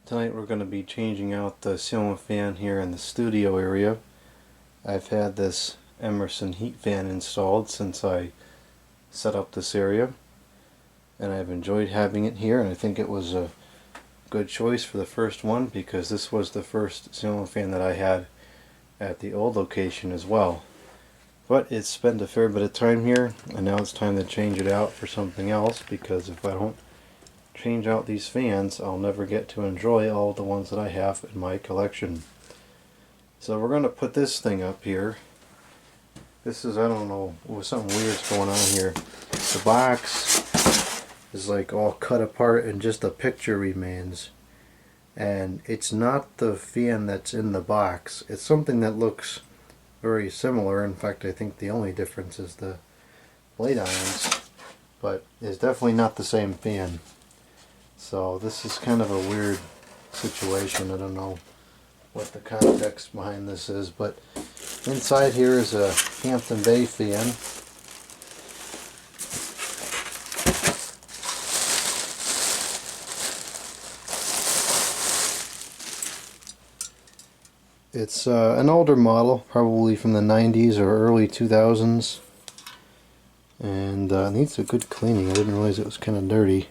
Tonight we're going to be changing out the ceiling fan here in the studio area. I've had this Emerson heat fan installed since I set up this area, and I've enjoyed having it here, and I think it was a good choice for the first one because this was the first ceiling fan that I had at the old location as well. But it's spent a fair bit of time here, and now it's time to change it out for something else, because if I don't change out these fans, I'll never get to enjoy all the ones that I have in my collection. So we're going to put this thing up here. This is, I don't know, something weird's going on here. The box is like all cut apart and just a picture remains. And it's not the fan that's in the box. It's something that looks very similar. In fact, I think the only difference is the blade irons. But it's definitely not the same fan. So this is kind of a weird situation. I don't know what the context behind this is, but inside here is a Hampton Bay fan. It's an older model, probably from the 90s or early 2000s, and needs a good cleaning. I didn't realize it was kind of dirty.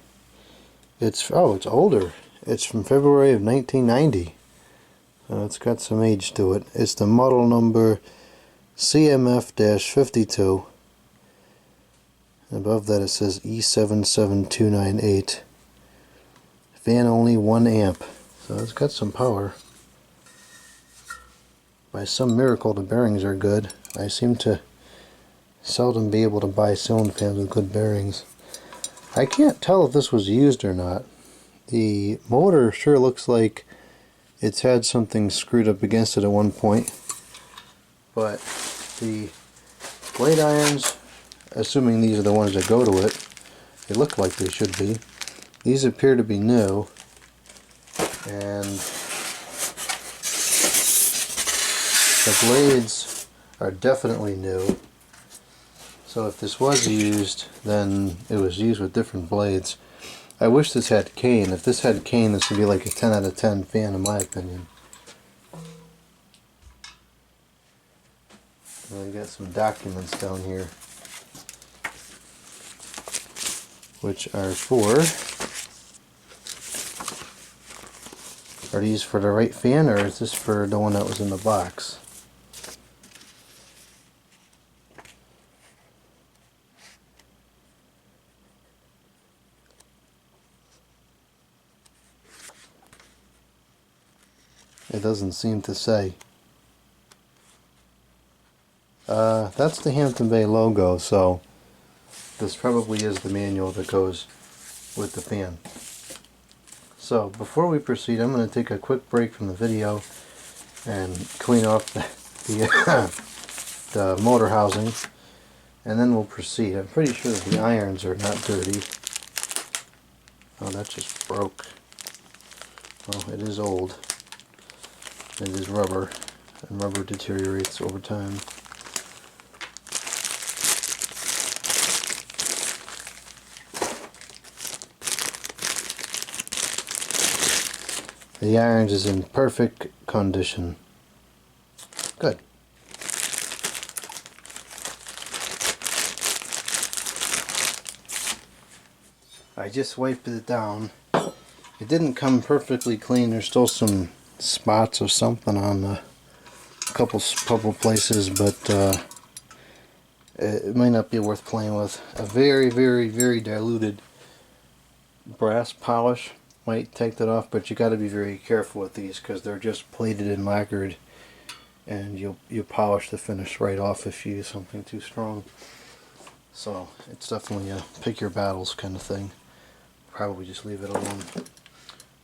It's older. It's from February of 1990. It's got some age to it. It's the model number CMF-52. Above that it says E77298. Fan only 1 amp. So it's got some power. By some miracle the bearings are good. I seem to seldom be able to buy ceiling fans with good bearings. I can't tell if this was used or not. The motor sure looks like it's had something screwed up against it at one point. But the blade irons, assuming these are the ones that go to it, they look like they should be. These appear to be new. And the blades are definitely new. So if this was used, then it was used with different blades. I wish this had cane. If this had cane, this would be like a 10 out of 10 fan in my opinion. Well, we got some documents down here, which are for... Are these for the right fan, or is this for the one that was in the box? It doesn't seem to say. That's the Hampton Bay logo, so this probably is the manual that goes with the fan. So before we proceed, I'm going to take a quick break from the video and clean off the motor housing, and then we'll proceed. I'm pretty sure that the irons are not dirty. Oh, that just broke. Well, it is old. It is rubber, and rubber deteriorates over time. The irons is in perfect condition. Good. I just wiped it down. It didn't come perfectly clean. There's still some spots or something on a couple places, but it might not be worth playing with. A very, very, very diluted brass polish might take that off, but you got to be very careful with these because they're just plated and lacquered, and you'll polish the finish right off if you use something too strong. So it's definitely a pick your battles kind of thing. Probably just leave it alone.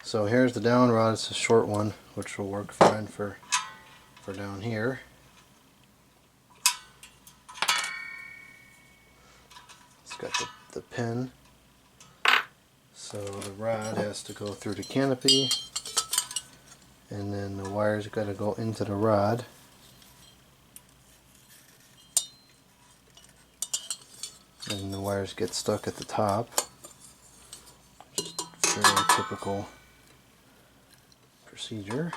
So here's the down rod. It's a short one, which will work fine for down here. It's got the pin. So the rod has to go through the canopy, and then the wires got to go into the rod. And the wires get stuck at the top. Just fairly typical procedure.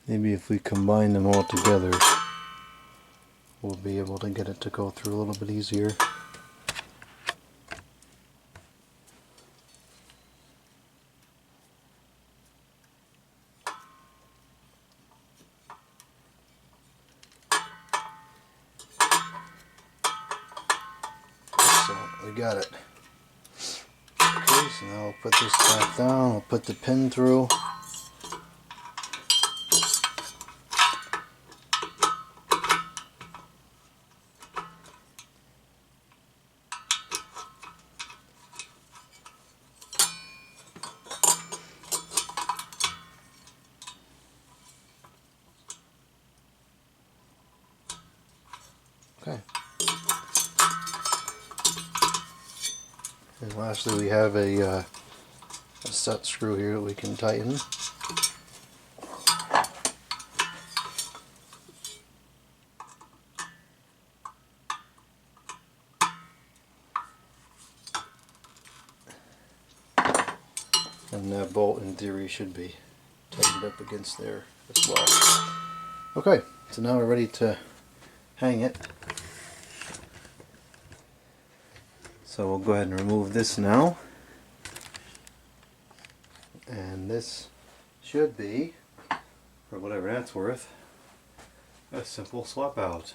Maybe if we combine them all together, we'll be able to get it to go through a little bit easier. So we got it. Okay, so now I'll put this back down, I'll put the pin through. Okay. And lastly, we have a set screw here that we can tighten. And that bolt, in theory, should be tightened up against there as well. Okay, so now we're ready to hang it. So we'll go ahead and remove this now. And this should be, for whatever that's worth, a simple swap out.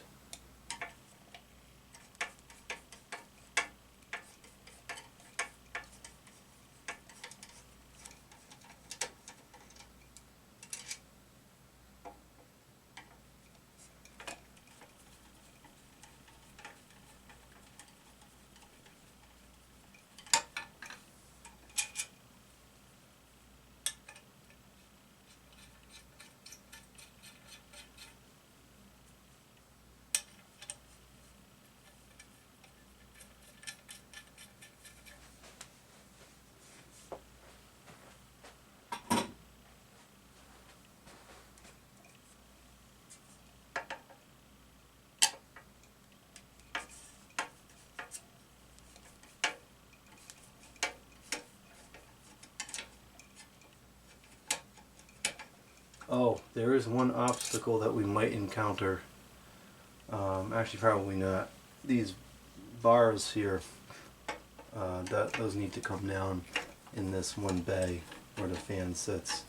Oh, there is one obstacle that we might encounter. Actually, probably not. These bars here, those need to come down in this one bay where the fan sits.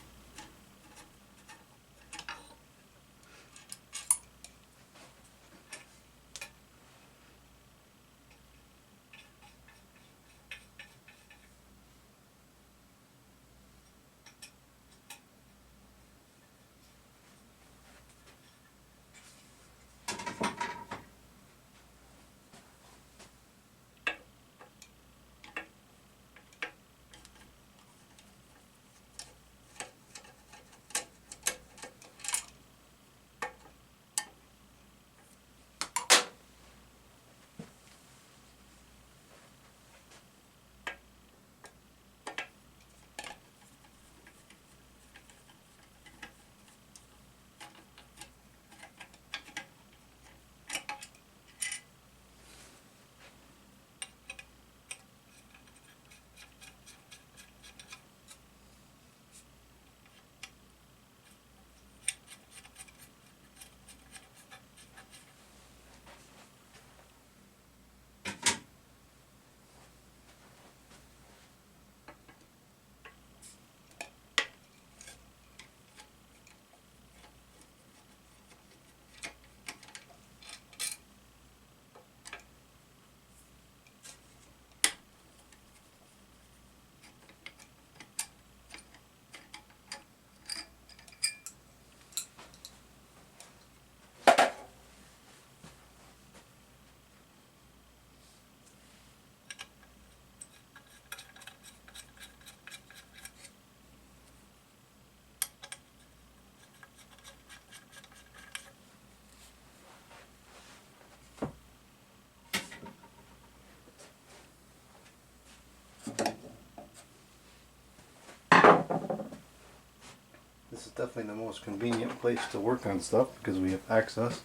is definitely the most convenient place to work on stuff because we have access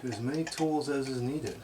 to as many tools as is needed.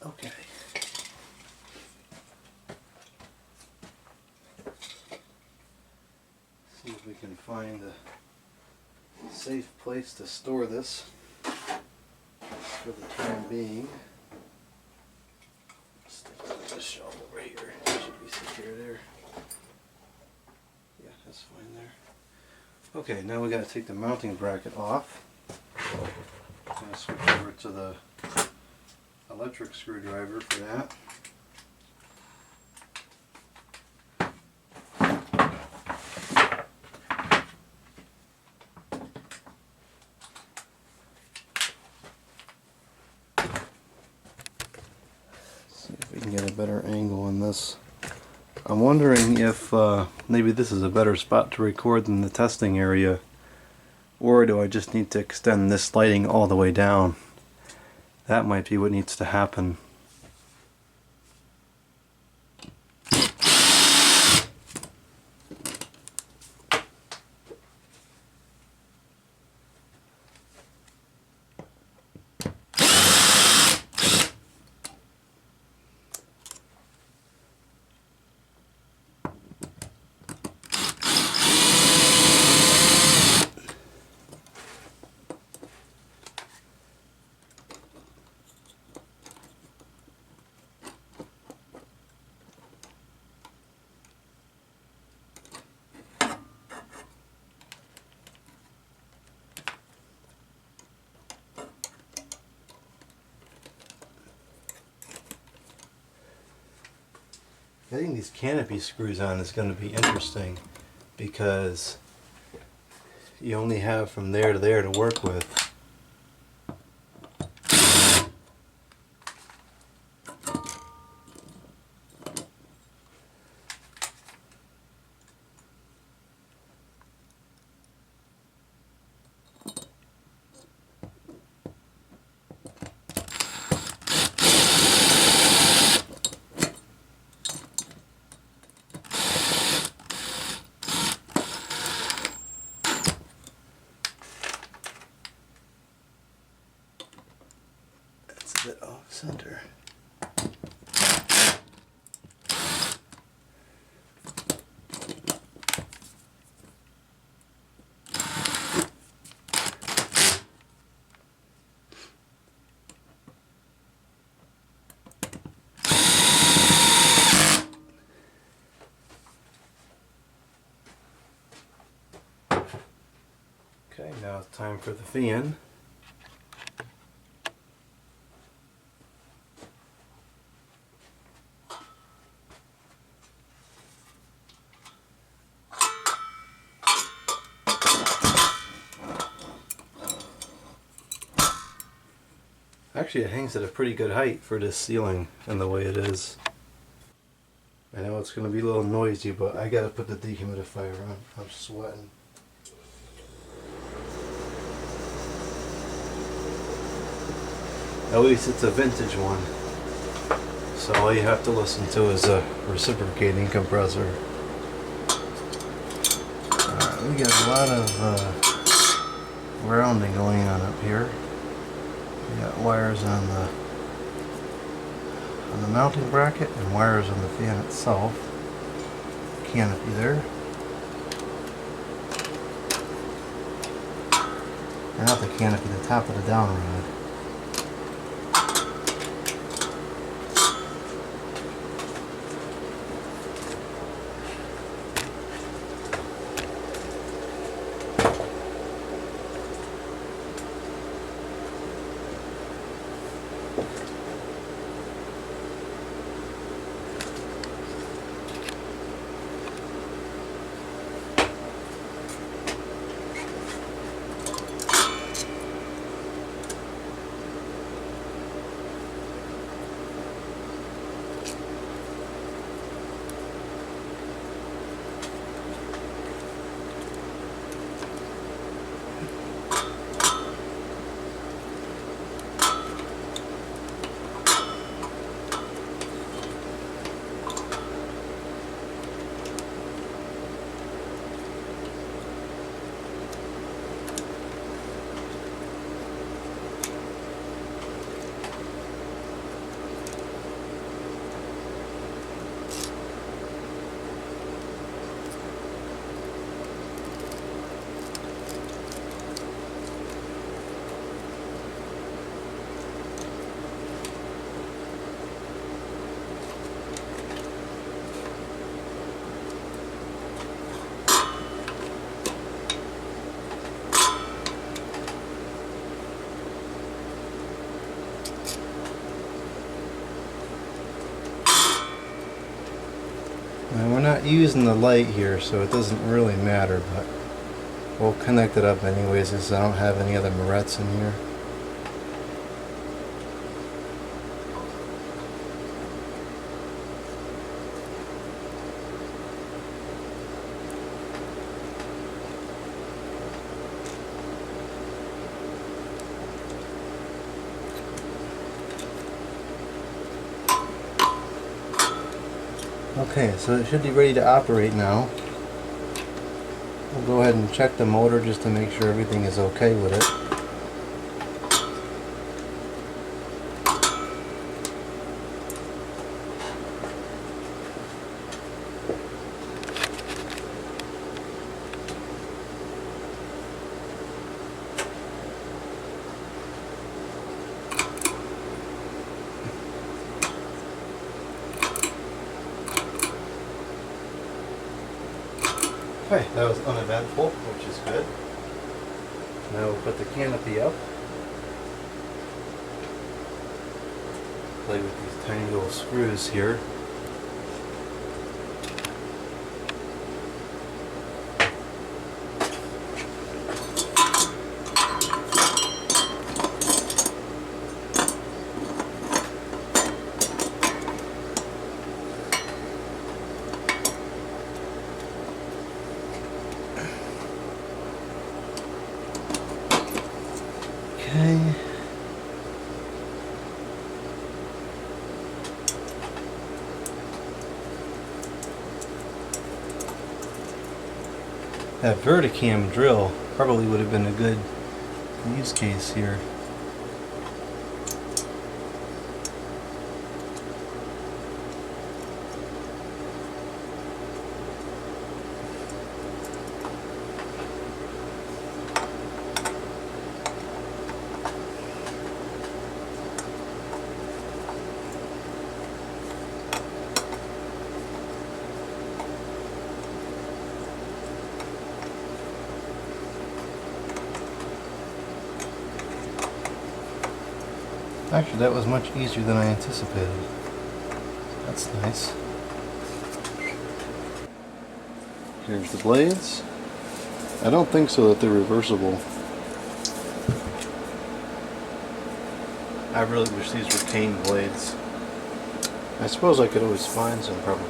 Okay. See if we can find a safe place to store this for the time being. Stick it on this shelf over here. It should be secure there. Yeah, that's fine there. Okay, now we got to take the mounting bracket off. I'm going to switch over to the electric screwdriver for that. See if we can get a better angle on this. I'm wondering if maybe this is a better spot to record than the testing area, or do I just need to extend this lighting all the way down? That might be what needs to happen. Getting these canopy screws on is going to be interesting because you only have from there to there to work with. A bit off center. Okay, now it's time for the fan. Actually, it hangs at a pretty good height for this ceiling and the way it is. I know it's going to be a little noisy, but I got to put the dehumidifier on. I'm sweating. At least it's a vintage one. So all you have to listen to is a reciprocating compressor. We got a lot of rounding going on up here. We got wires on the mounting bracket and wires on the fan itself. Canopy there. or not the canopy, the top of the down rod. Now we're not using the light here, so it doesn't really matter, but we'll connect it up anyways, as I don't have any other Moretz in here. Okay, so it should be ready to operate now. We'll go ahead and check the motor just to make sure everything is okay with it. Okay, that was uneventful, which is good. Now we'll put the canopy up. Play with these tiny little screws here. Okay. That Verticam drill probably would have been a good use case here. Actually, that was much easier than I anticipated. That's nice. Here's the blades. I don't think so that they're reversible. I really wish these were cane blades. I suppose I could always find some, probably.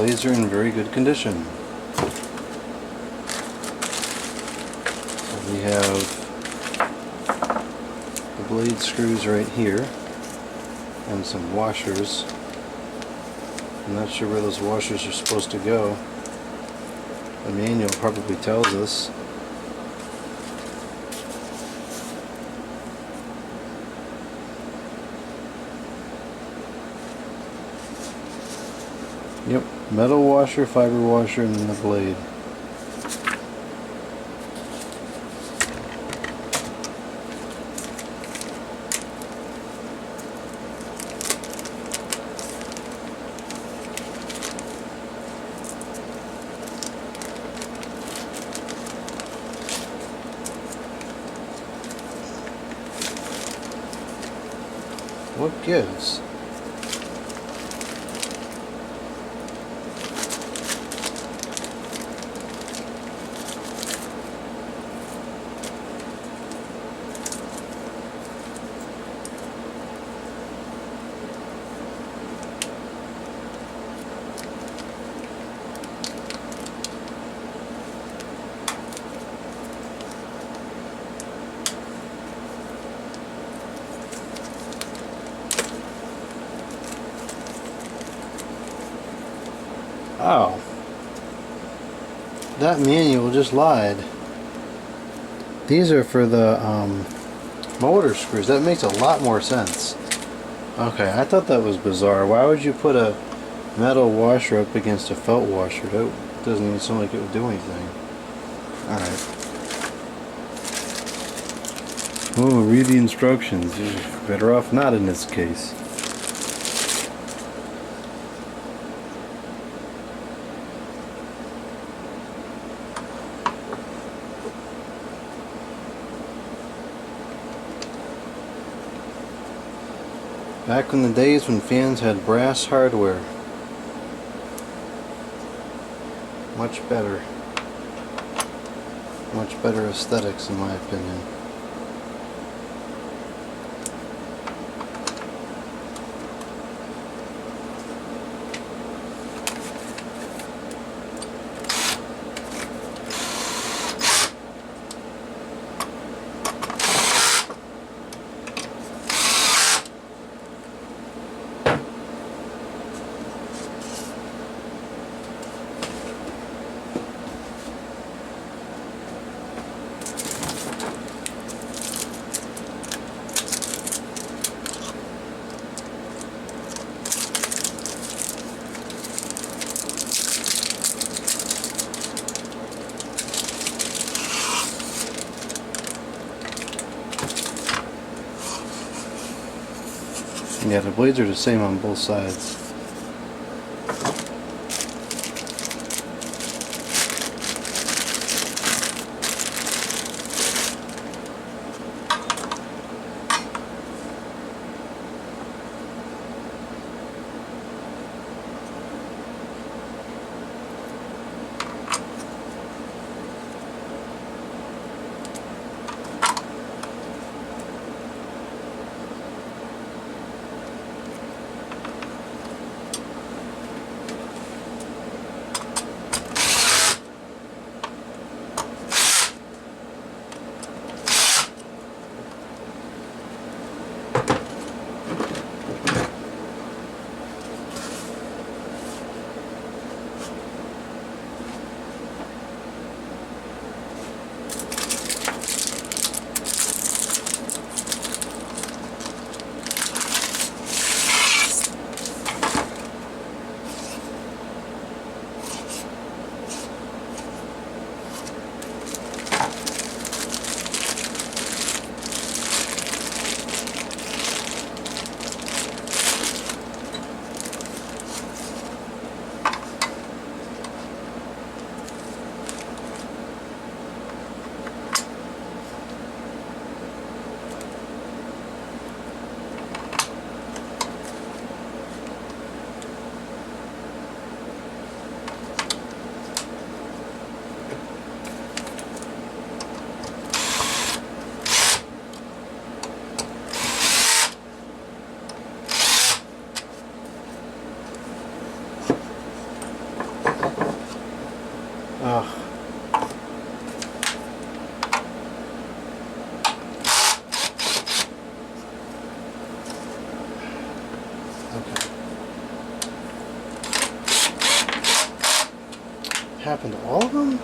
blades are in very good condition. We have the blade screws right here and some washers. I'm not sure where those washers are supposed to go. The manual probably tells us. Yep, metal washer, fiber washer, and then the blade. What gives? Oh, that manual just lied. These are for the motor screws. That makes a lot more sense. Okay, I thought that was bizarre. Why would you put a metal washer up against a felt washer? That doesn't even sound like it would do anything. Alright. Oh, read the instructions. You're better off not in this case. Back in the days when fans had brass hardware. Much better. Much better aesthetics in my opinion. Yeah, the blades are the same on both sides. Ugh. Okay. Happened to all of them?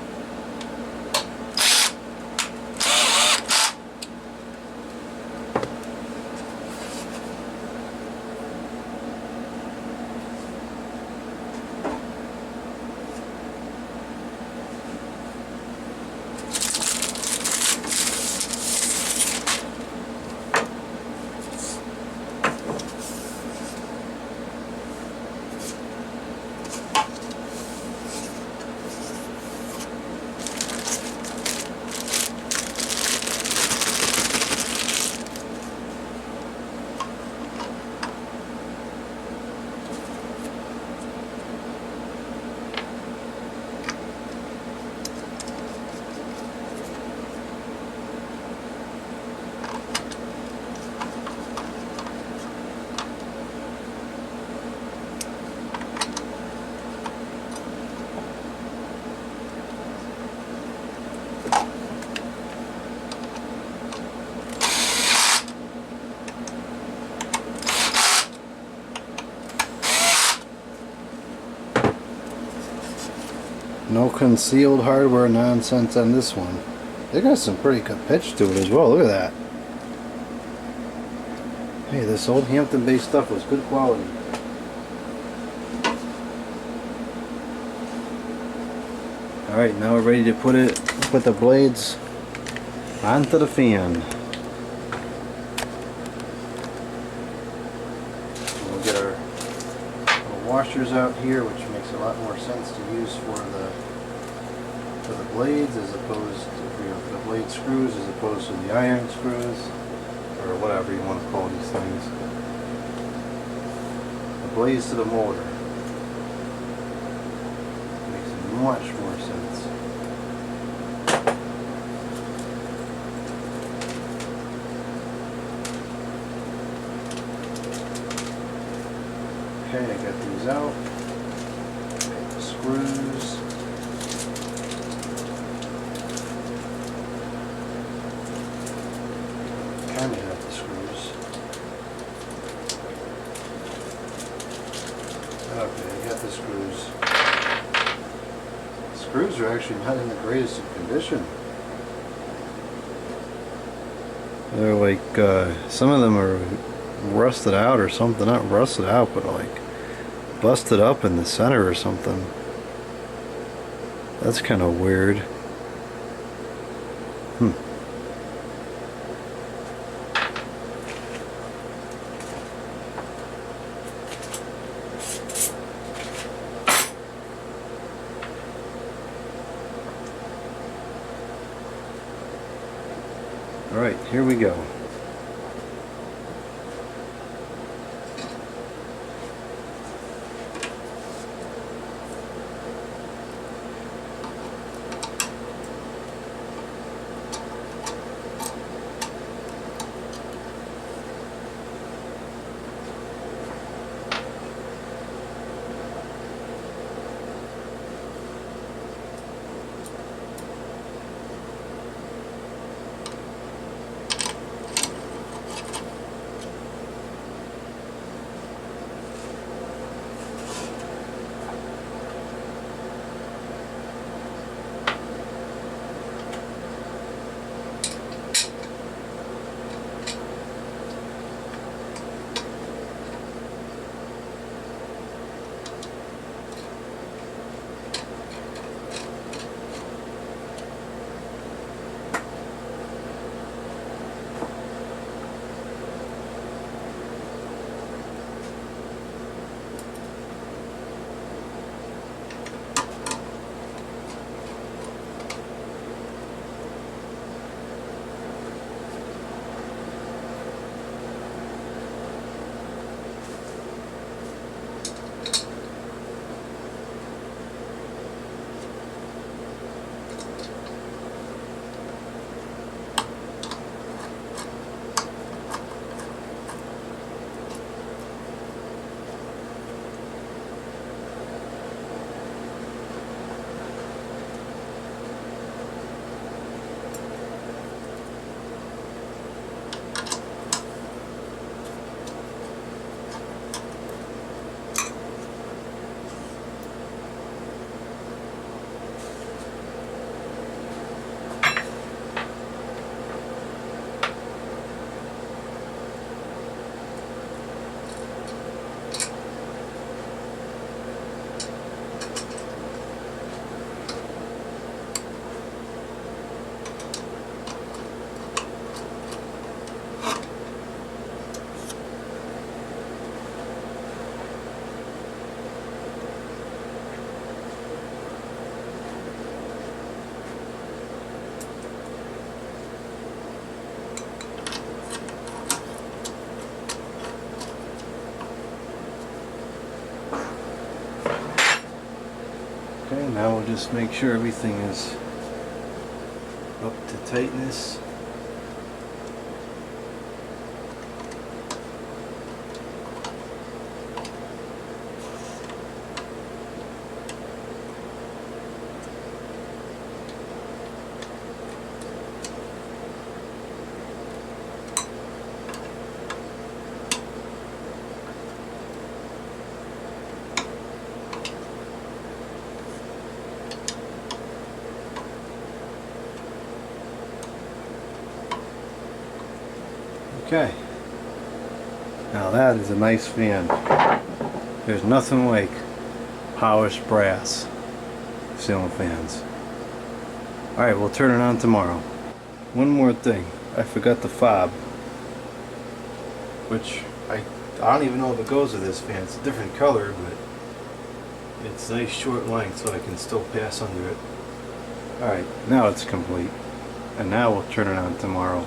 No concealed hardware nonsense on this one. They got some pretty good pitch to it as well. Look at that. Hey, this old Hampton based stuff was good quality. Alright, now we're ready to put the blades onto the fan. We'll get our little washers out here, which makes a lot more sense to use for the blades as opposed to the blade screws as opposed to the iron screws, or whatever you want to call these things. The blades to the motor makes much more sense. Okay, I got these out. Okay, the screws. Kind of have the screws. Okay, I got the screws. The screws are actually not in the greatest of condition. They're like, some of them are rusted out or something. Not rusted out, but like busted up in the center or something. That's kind of weird. Alright, here we go. Okay, now we'll just make sure everything is up to tightness. Okay, now that is a nice fan. There's nothing like polished brass ceiling fans. Alright, we'll turn it on tomorrow. One more thing, I forgot the fob, which I don't even know if it goes with this fan. It's a different color, but it's nice short length so I can still pass under it. Alright, now it's complete. And now we'll turn it on tomorrow.